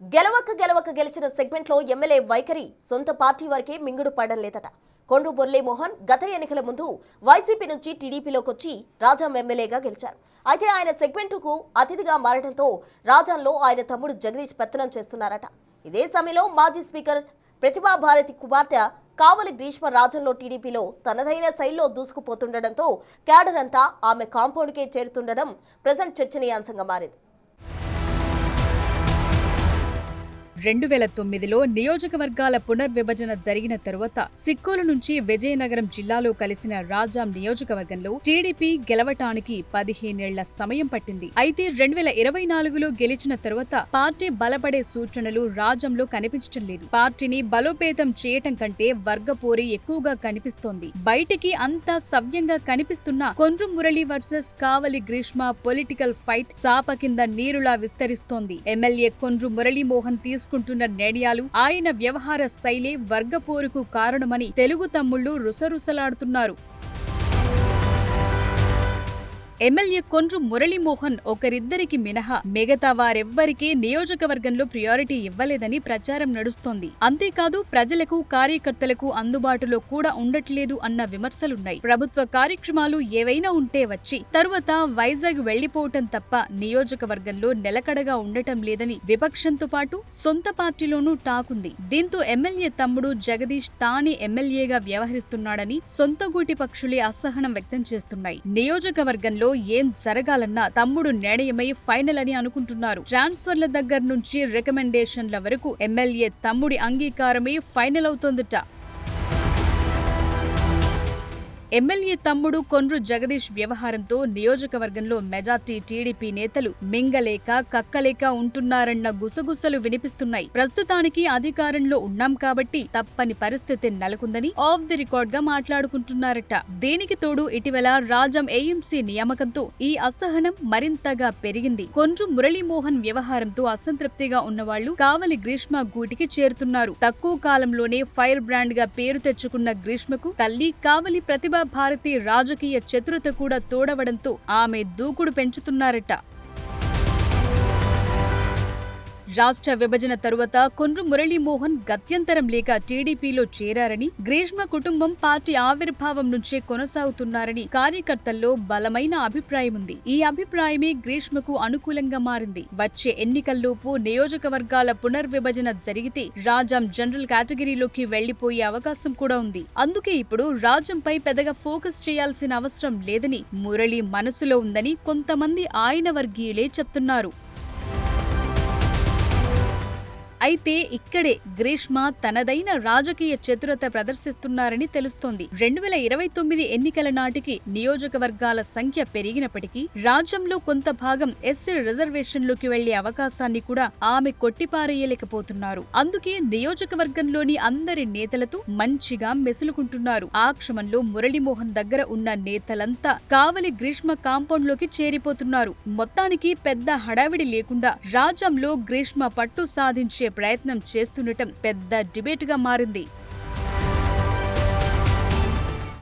గెలవక గెలిచిన సెగ్మెంట్లో ఎమ్మెల్యే వైఖరి సొంత పార్టీ వరకే మింగుడు పడడం లేదట. కొండ్రు మురళీమోహన్ గత ఎన్నికల ముందు వైసీపీ నుంచి టీడీపీలోకి వచ్చి రాజాం ఎమ్మెల్యేగా గెలిచారు. అయితే ఆయన సెగ్మెంటుకు అతిథిగా మారడంతో రాజాంలో ఆయన తమ్ముడు జగదీష్ పెత్తనం చేస్తున్నారట. ఇదే సమయంలో మాజీ స్పీకర్ ప్రతిభాభారతి కుమార్తె కావలి గ్రీష్మ రాజంలో టీడీపీలో తనదైన శైలిలో దూసుకుపోతుండటంతో క్యాడర్ అంతా ఆమె కాంపౌండ్కే చేరుతుండడం ప్రజెంట్ చర్చనీయాంశంగా మారింది. 2009లో నియోజకవర్గాల పునర్విభజన జరిగిన తరువాత సిక్కోలు నుంచి విజయనగరం జిల్లాలో కలిసిన రాజాం నియోజకవర్గంలో టీడీపీ గెలవటానికి 15 ఏళ్ల సమయం పట్టింది. అయితే 2024లో గెలిచిన తరువాత పార్టీ బలపడే సూచనలు రాజంలో కనిపించడం లేదు. పార్టీని బలోపేతం చేయటం కంటే వర్గపోరి ఎక్కువగా కనిపిస్తోంది. బయటికి అంతా సవ్యంగా కనిపిస్తున్న కొండ్రు మురళి వర్సెస్ కావలి గ్రీష్మ పొలిటికల్ ఫైట్ సాప కింద నీరులా విస్తరిస్తోంది. ఎమ్మెల్యే కొండ్రు మురళీమోహన్ తీసుకుంటున్న నిర్ణయాలు, ఆయన వ్యవహార శైలే వర్గపోరుకు కారణమని తెలుగు తమ్ముళ్లు రుసరుసలాడుతున్నారు. ఎమ్మెల్యే కొండ్రు మురళీమోహన్ ఒకరిద్దరికి మినహా మిగతా వారెవ్వరికీ నియోజకవర్గంలో ప్రియారిటీ ఇవ్వలేదని ప్రచారం నడుస్తోంది. అంతేకాదు ప్రజలకు కార్యకర్తలకు అందుబాటులో కూడా ఉండట్లేదు అన్న విమర్శలున్నాయి. ప్రభుత్వ కార్యక్రమాలు ఏవైనా ఉంటే వచ్చి తరువాత వైజాగ్ వెళ్లిపోవటం తప్ప నియోజకవర్గంలో నిలకడగా ఉండటం లేదని విపక్షంతో పాటు సొంత పార్టీలోనూ టాకుంది. దీంతో ఎమ్మెల్యే తమ్ముడు జగదీష్ తానే ఎమ్మెల్యేగా వ్యవహరిస్తున్నాడని సొంత గూటి పక్షులే అసహనం వ్యక్తం చేస్తున్నాయి. నియోజకవర్గంలో ఏం జరగాలన్నా తమ్ముడు నిర్ణయమై ఫైనల్ అని అనుకుంటున్నారు. ట్రాన్స్ఫర్ల దగ్గర నుంచి రికమెండేషన్ల వరకు ఎమ్మెల్యే తమ్ముడి అంగీకారమే ఫైనల్ అవుతోందట. ఎమ్మెల్యే తమ్ముడు కొండ్రు జగదీష్ వ్యవహారంతో నియోజకవర్గంలో మెజార్టీ టీడీపీ నేతలు మింగలేక కక్కలేక ఉంటున్నారన్న గుసగుసలు వినిపిస్తున్నాయి. ప్రస్తుతానికి అధికారంలో ఉన్నాం కాబట్టి తప్పని పరిస్థితి నెలకొందని ఆఫ్ ది రికార్డ్ గా మాట్లాడుకుంటున్నారట. దీనికి తోడు ఇటీవల రాజాం ఏఎంసీ నియామకంతో ఈ అసహనం మరింతగా పెరిగింది. కొండ్రు మురళీమోహన్ వ్యవహారంతో అసంతృప్తిగా ఉన్నవాళ్లు కావలి గ్రీష్మ గూటికి చేరుతున్నారు. తక్కువ కాలంలోనే ఫైర్ బ్రాండ్ గా పేరు తెచ్చుకున్న గ్రీష్మకు తల్లి కావలి ప్రతిభ భారతి రాజకీయ చతురత కూడా తోడవడంతో ఆమె దూకుడు పెంచుతున్నారట. రాష్ట్ర విభజన తరువాత కొండ్రు మురళీమోహన్ గత్యంతరం లేక టీడీపీలో చేరారని, గ్రీష్మ కుటుంబం పార్టీ ఆవిర్భావం నుంచే కొనసాగుతున్నారని కార్యకర్తల్లో బలమైన అభిప్రాయం ఉంది. ఈ అభిప్రాయమే గ్రీష్మకు అనుకూలంగా మారింది. వచ్చే ఎన్నికల్లోపు నియోజకవర్గాల పునర్విభజన జరిగితే రాజాం జనరల్ కేటగిరీలోకి వెళ్లిపోయే అవకాశం కూడా ఉంది. అందుకే ఇప్పుడు రాజంపై పెద్దగా ఫోకస్ చేయాల్సిన అవసరం లేదని మురళి మనసులో ఉందని కొంతమంది ఆయన వర్గీయులే చెప్తున్నారు. అయితే ఇక్కడే గ్రీష్మ తనదైన రాజకీయ చతురత ప్రదర్శిస్తున్నారని తెలుస్తోంది. 2029 ఎన్నికల నాటికి నియోజకవర్గాల సంఖ్య పెరిగినప్పటికీ రాజ్యంలో కొంత భాగం ఎస్సీ రిజర్వేషన్లోకి వెళ్లే అవకాశాన్ని కూడా ఆమె కొట్టిపారేయలేకపోతున్నారు. అందుకే నియోజకవర్గంలోని అందరి నేతలతో మంచిగా మెసులుకుంటున్నారు. ఆ క్షమంలో మురళీమోహన్ దగ్గర ఉన్న నేతలంతా కావలి గ్రీష్మ కాంపౌండ్ లోకి చేరిపోతున్నారు. మొత్తానికి పెద్ద హడావిడి లేకుండా రాజ్యంలో గ్రీష్మ పట్టు సాధించే ప్రయత్నం చేస్తుండటం పెద్ద డిబేట్ గా మారింది.